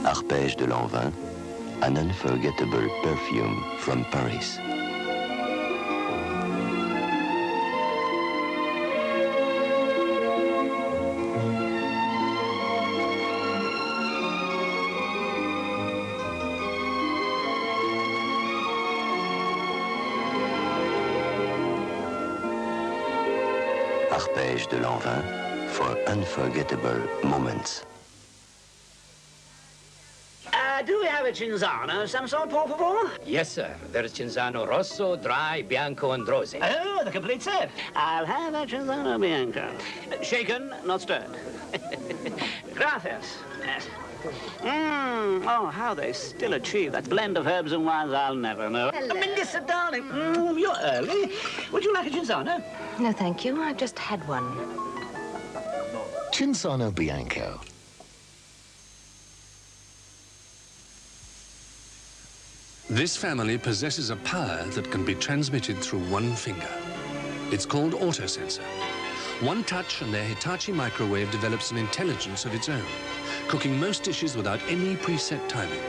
Arpege de Lanvin, an unforgettable perfume from Paris. Arpege de Lanvin for unforgettable moments. Do we have a Cinzano of some sort, por favor? Yes, sir. There's Cinzano Rosso, Dry, Bianco, and Rosé. Oh, the complete set. I'll have a Cinzano Bianco. Shaken, not stirred. Carafes. Yes. Oh, how they still achieve that blend of herbs and wines, I'll never know. Hello. Melissa, darling, you're early. Would you like a Cinzano? No, thank you. I've just had one. Cinzano Bianco. This family possesses a power that can be transmitted through one finger. It's called autosensor. One touch and their Hitachi microwave develops an intelligence of its own, cooking most dishes without any preset timing.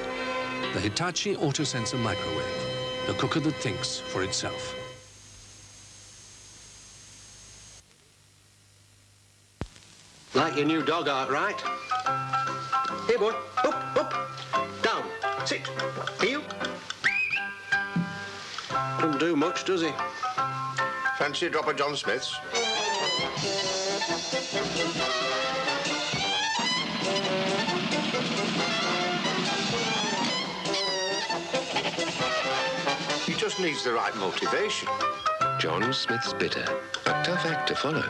The Hitachi autosensor microwave, the cooker that thinks for itself. Like your new dog, Art, right? Here, boy. Up, up. Down. Sit. Heel. Doesn't do much, does he? Fancy a drop of John Smith's? He just needs the right motivation. John Smith's bitter, a tough act to follow.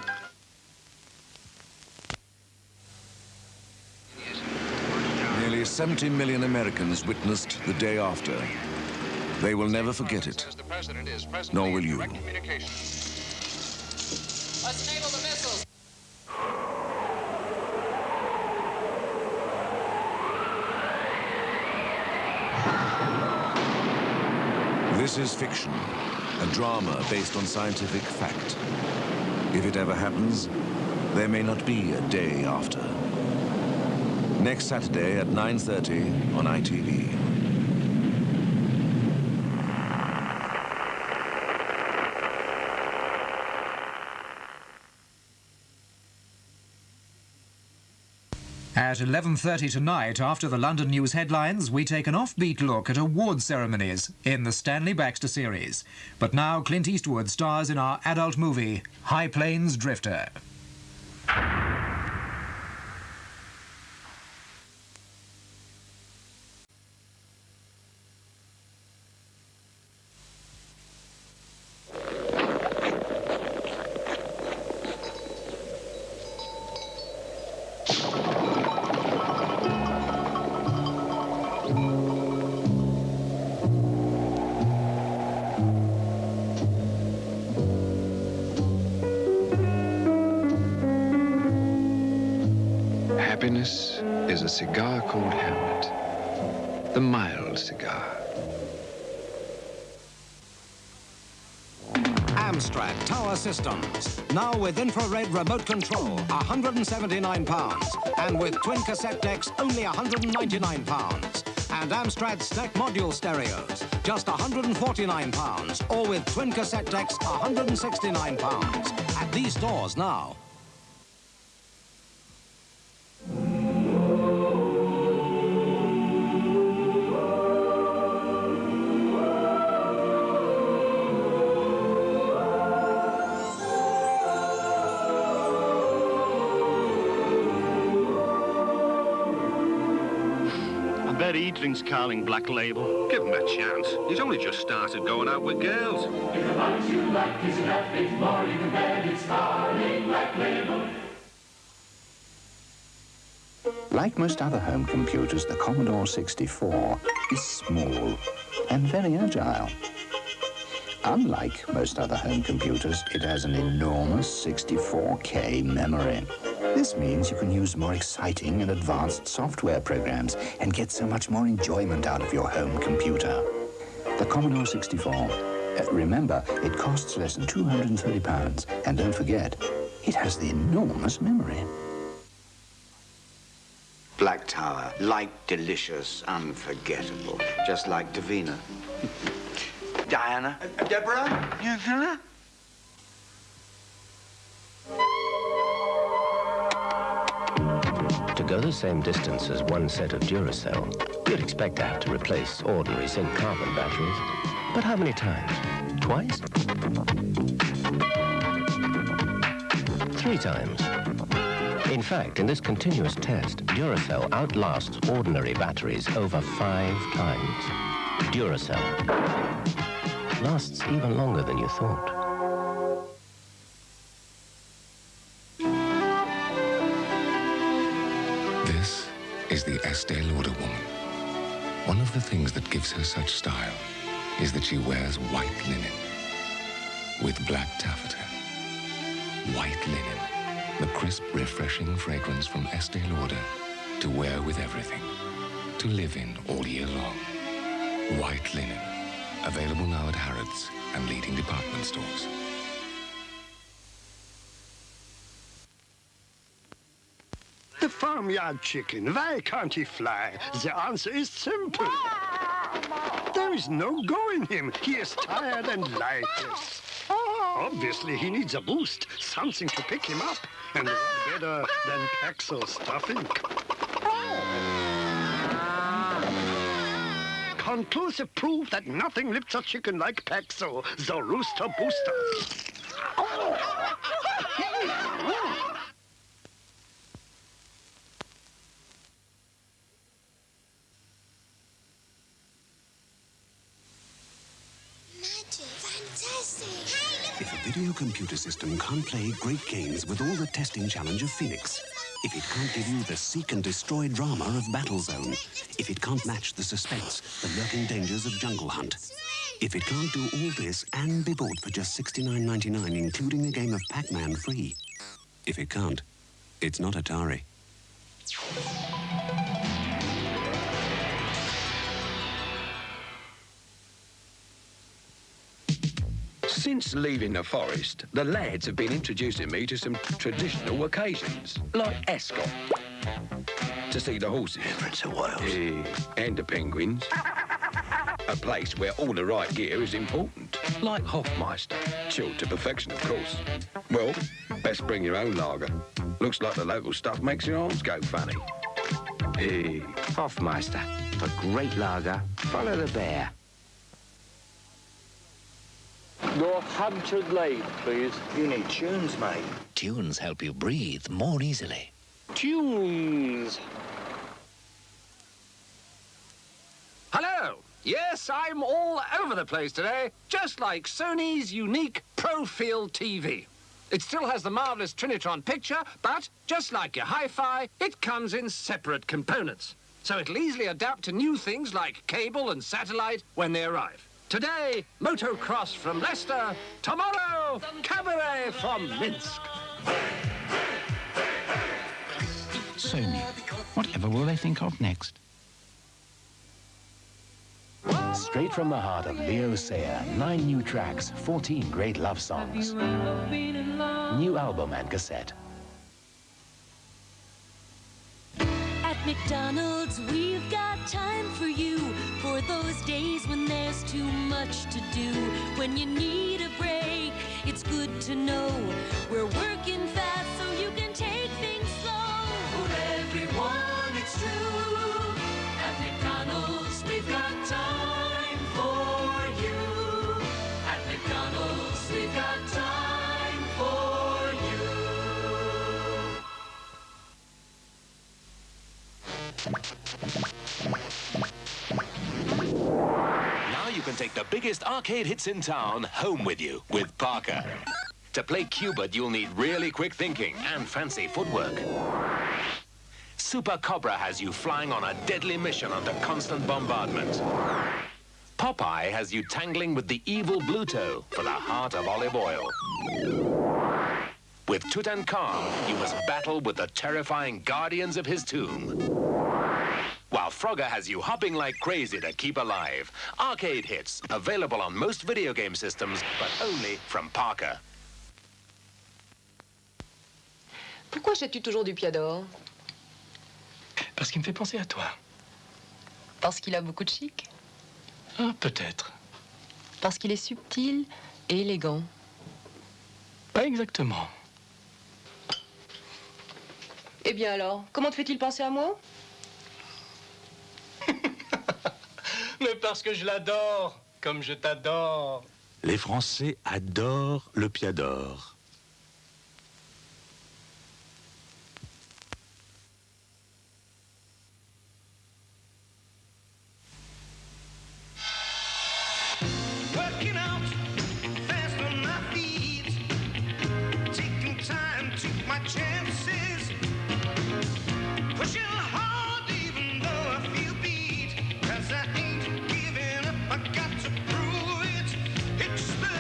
Nearly 70 million Americans witnessed the day after. They will never forget it, nor will you. Let's enable the missiles. This is fiction, a drama based on scientific fact. If it ever happens, there may not be a day after. Next Saturday at 9:30 on ITV. At 11:30 tonight, after the London news headlines, we take an offbeat look at award ceremonies in the Stanley Baxter series. But now Clint Eastwood stars in our adult movie, High Plains Drifter. Happiness is a cigar called Hamlet, the mild cigar. Amstrad Tower Systems, now with infrared remote control, £179, and with twin cassette decks, only £199. And Amstrad stack module stereos, just £149, or with twin cassette decks, £169. At these stores now. He drinks Carling Black Label. Give him a chance. He's only just started going out with girls. If the ones you like is enough, it's more even better. It's Carling Black Label. Like most other home computers, the Commodore 64 is small and very agile. Unlike most other home computers, it has an enormous 64K memory. This means you can use more exciting and advanced software programs and get so much more enjoyment out of your home computer. The Commodore 64. Remember, it costs less than £230. And don't forget, it has the enormous memory. Black Tower, light, delicious, unforgettable. Just like Davina. Diana? Deborah? Diana? To go the same distance as one set of Duracell, you'd expect to have to replace ordinary zinc carbon batteries. But how many times? Twice? 3 times. In fact, in this continuous test, Duracell outlasts ordinary batteries over 5 times. Duracell lasts even longer than you thought. This is the Estée Lauder woman. One of the things that gives her such style is that she wears white linen with black taffeta. White linen, the crisp, refreshing fragrance from Estée Lauder to wear with everything, to live in all year long. White linen, available now at Harrods and leading department stores. The farmyard chicken, why can't he fly? The answer is simple. There is no go in him. He is tired and lifeless. Obviously, he needs a boost, something to pick him up. And what better than Paxo stuffing? Conclusive proof that nothing lifts a chicken like Paxo, the rooster booster. If a video computer system can't play great games with all the testing challenge of Phoenix, if it can't give you the seek and destroy drama of Battlezone, if it can't match the suspense, the lurking dangers of Jungle Hunt, if it can't do all this and be bought for just $69.99, including a game of Pac-Man free, if it can't, it's not Atari. Since leaving the forest, the lads have been introducing me to some traditional occasions, like Ascot, to see the horses. Prince of Wales. And the penguins. A place where all the right gear is important, like Hofmeister. Chilled to perfection, of course. Well, best bring your own lager. Looks like the local stuff makes your arms go funny. Hofmeister, a great lager. Follow the bear. Northampton Lane, please. You need tunes, mate. Tunes help you breathe more easily. Tunes. Hello. Yes, I'm all over the place today, just like Sony's unique ProField TV. It still has the marvelous Trinitron picture, but just like your hi-fi, it comes in separate components. So it'll easily adapt to new things like cable and satellite when they arrive. Today, motocross from Leicester. Tomorrow, cabaret from Minsk. Sony. Whatever will they think of next? Straight from the heart of Leo Sayer, 9 new tracks, 14 great love songs. New album and cassette. At McDonald's, we've got time for you. For those days when there's too much to do. When you need a break, it's good to know we're working fast so you can take things slow. For everyone, it's true. At McDonald's, we've got time for you. At McDonald's, we've got time for you. Now you can take the biggest arcade hits in town home with you with Parker. To play Cubert, you'll need really quick thinking and fancy footwork. Super Cobra has you flying on a deadly mission under constant bombardment. Popeye has you tangling with the evil Bluto for the heart of olive oil. With Tutankhamun, you must battle with the terrifying guardians of his tomb. While Frogger has you hopping like crazy to keep alive. Arcade hits, available on most video game systems, but only from Parker. Pourquoi achètes-tu toujours du Piat d'or? Parce qu'il me fait penser à toi. Parce qu'il a beaucoup de chic? Ah, peut-être. Parce qu'il est subtil et élégant? Pas exactement. Eh bien alors, comment te fait-il penser à moi? Mais parce que je l'adore, comme je t'adore. Les Français adorent le Piat d'or. Working out fast on my feet, taking time to my chances, pushing hard even though I feel beat, 'cause I ain't giving up, I got to prove it. It's the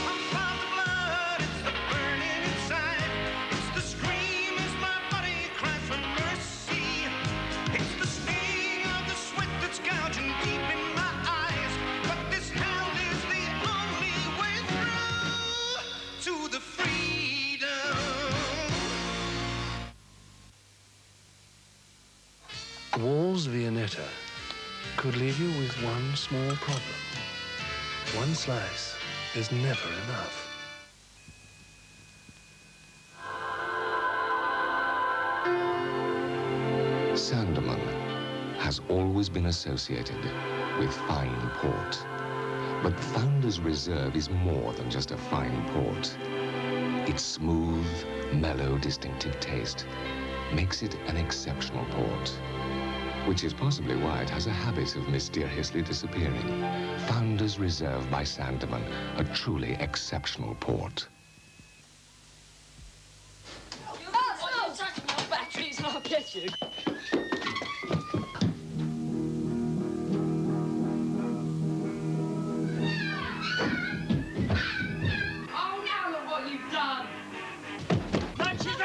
pump of the blood, it's the burning inside, it's the scream as my body cries for mercy, it's the sting of the sweat that's gouging deep in my eyes, but this hell is the only way through to the freedom. Wall's Viennetta could leave you with one small problem. One slice is never enough. Sandeman has always been associated with fine port. But Founder's Reserve is more than just a fine port. Its smooth, mellow, distinctive taste makes it an exceptional port, which is possibly why it has a habit of mysteriously disappearing. Founder's Reserve by Sandeman, a truly exceptional port. Oh, don't touch my batteries, I'll get you. Oh, now look what you've done. Don't you do?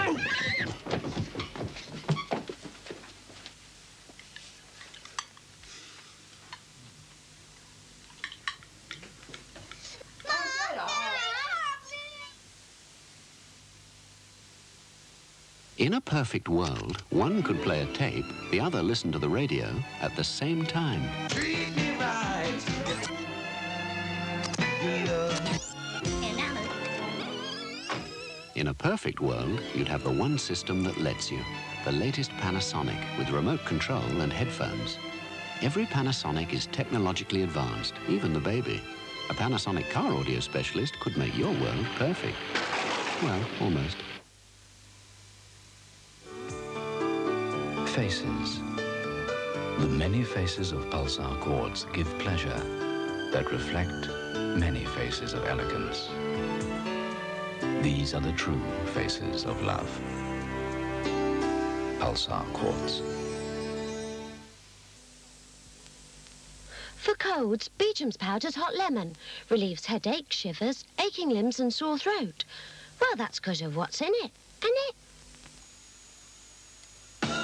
In a perfect world, one could play a tape, the other listen to the radio at the same time. Treat me right. In a perfect world, you'd have the one system that lets you. The latest Panasonic with remote control and headphones. Every Panasonic is technologically advanced, even the baby. A Panasonic car audio specialist could make your world perfect. Well, almost. Faces. The many faces of Pulsar quartz give pleasure that reflect many faces of elegance. These are the true faces of love. Pulsar quartz. For colds, Beechams Powders Hot Lemon relieves headache, shivers, aching limbs and sore throat. Well, that's because of what's in it, innit?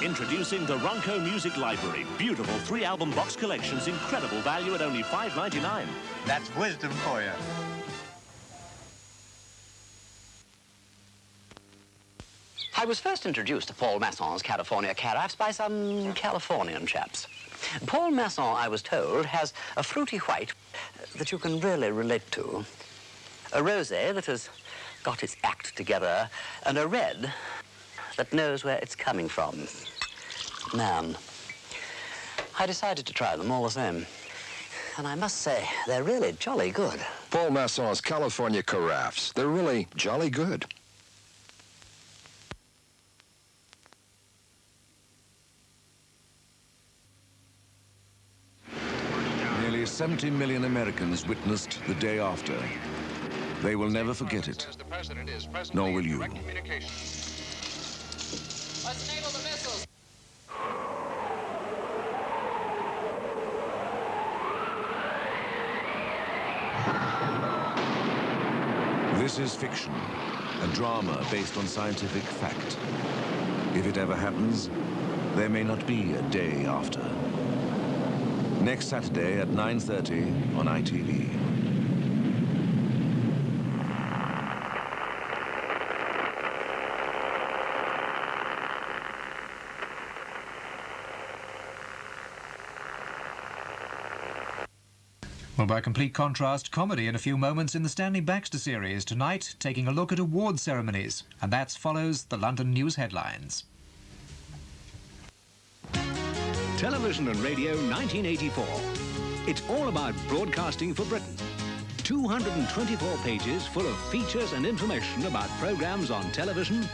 Introducing the Ronco Music Library. Beautiful 3-album box collections, incredible value at only $5.99. That's wisdom for you. I was first introduced to Paul Masson's California Carafes by some Californian chaps. Paul Masson, I was told, has a fruity white that you can really relate to, a rosé that has got its act together, and a red that knows where it's coming from. Man, I decided to try them all the same. And I must say, they're really jolly good. Paul Masson's California Carafes. They're really jolly good. Nearly 70 million Americans witnessed the day after. They will never forget it, nor will you. Let's enable the missiles. This is fiction, a drama based on scientific fact. If it ever happens, there may not be a day after. Next Saturday at 9:30 on ITV. Well, by complete contrast, comedy in a few moments in the Stanley Baxter series. Tonight, taking a look at award ceremonies. And that follows the London news headlines. Television and Radio 1984. It's all about broadcasting for Britain. 224 pages full of features and information about programmes on television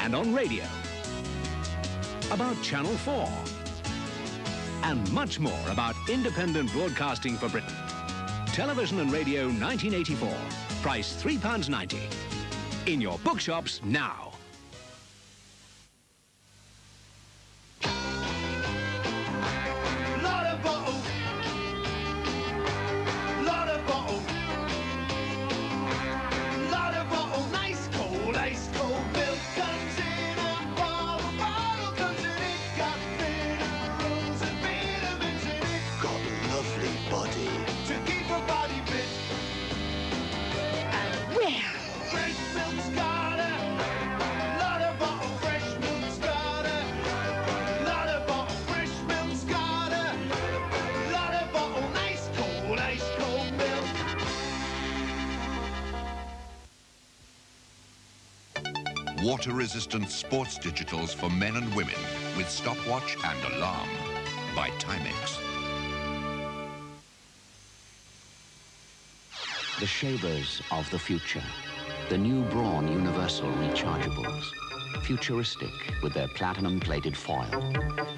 and on radio. About Channel 4. And much more about independent broadcasting for Britain. Television and Radio 1984. Price £3.90. In your bookshops now. Water-resistant sports digitals for men and women with stopwatch and alarm by Timex. The shavers of the future. The new Braun Universal Rechargeables. Futuristic with their platinum-plated foil.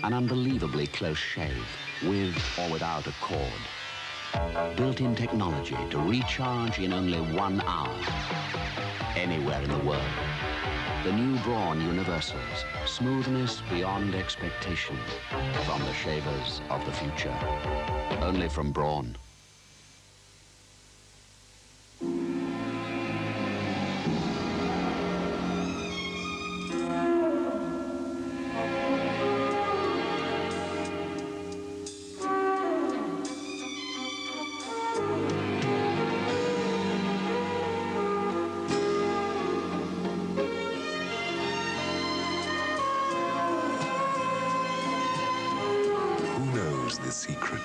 An unbelievably close shave, with or without a cord. Built-in technology to recharge in only 1 hour. Anywhere in the world. The new Braun Universals. Smoothness beyond expectation. From the shavers of the future. Only from Braun. The secret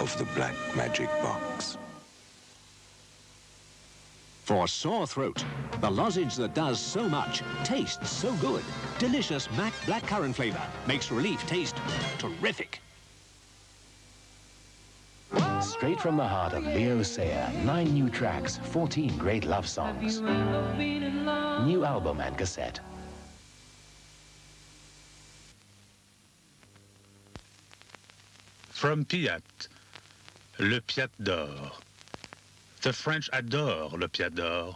of the black magic box. For sore throat, the lozenge that does so much, tastes so good. Delicious Mac blackcurrant flavor makes relief taste terrific. Straight from the heart of Leo Sayer, 9 new tracks, 14 great love songs. New album and cassette. From Piat, le Piat d'or. The French adore le Piat d'or.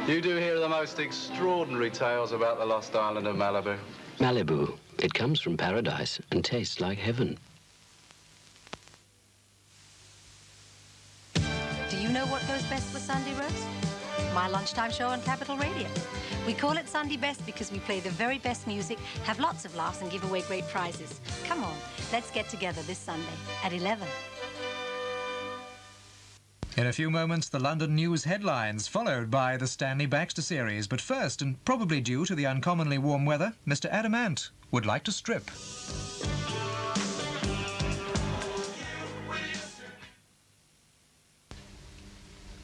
You do hear the most extraordinary tales about the lost island of Malibu. Malibu. It comes from paradise and tastes like heaven. Do you know what goes best with Sunday roast? My lunchtime show on Capital Radio. We call it Sunday Best because we play the very best music, have lots of laughs, and give away great prizes. Come on, let's get together this Sunday at 11. In a few moments, the London news headlines, followed by the Stanley Baxter series. But first, and probably due to the uncommonly warm weather, Mr. Adamant would like to strip.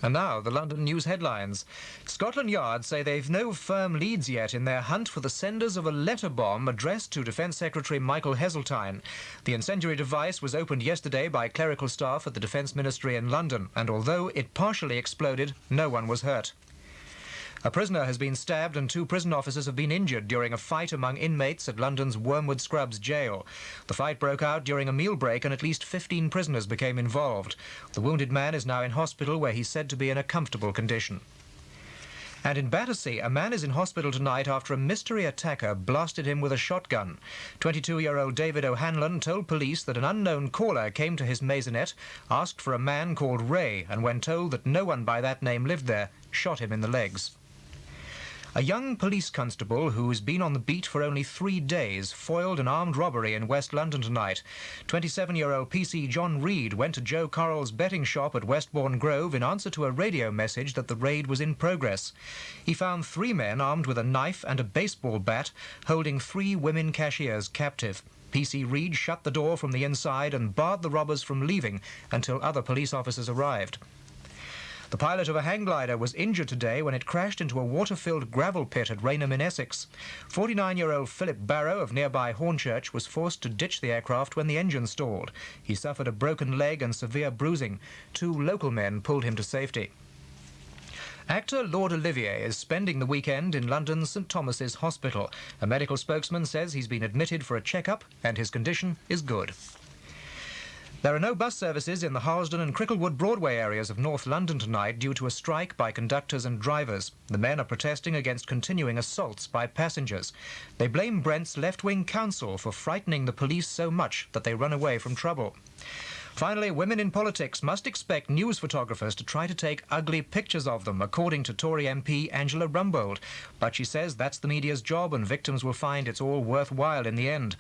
And now, the London news headlines. Scotland Yard say they've no firm leads yet in their hunt for the senders of a letter bomb addressed to Defence Secretary Michael Heseltine. The incendiary device was opened yesterday by clerical staff at the Defence Ministry in London, and although it partially exploded, no one was hurt. A prisoner has been stabbed and 2 prison officers have been injured during a fight among inmates at London's Wormwood Scrubs jail. The fight broke out during a meal break and at least 15 prisoners became involved. The wounded man is now in hospital where he's said to be in a comfortable condition. And in Battersea, a man is in hospital tonight after a mystery attacker blasted him with a shotgun. 22-year-old David O'Hanlon told police that an unknown caller came to his maisonette, asked for a man called Ray, and when told that no one by that name lived there, shot him in the legs. A young police constable who's been on the beat for only 3 days foiled an armed robbery in West London tonight. 27-year-old PC John Reed went to Joe Correll's betting shop at Westbourne Grove in answer to a radio message that the raid was in progress. He found 3 men armed with a knife and a baseball bat holding 3 women cashiers captive. PC Reed shut the door from the inside and barred the robbers from leaving until other police officers arrived. The pilot of a hang glider was injured today when it crashed into a water-filled gravel pit at Rainham in Essex. 49-year-old Philip Barrow of nearby Hornchurch was forced to ditch the aircraft when the engine stalled. He suffered a broken leg and severe bruising. 2 local men pulled him to safety. Actor Lord Olivier is spending the weekend in London's St Thomas's Hospital. A medical spokesman says he's been admitted for a checkup and his condition is good. There are no bus services in the Harlesden and Cricklewood Broadway areas of North London tonight due to a strike by conductors and drivers. The men are protesting against continuing assaults by passengers. They blame Brent's left-wing council for frightening the police so much that they run away from trouble. Finally, women in politics must expect news photographers to try to take ugly pictures of them, according to Tory MP Angela Rumbold. But she says that's the media's job and victims will find it's all worthwhile in the end.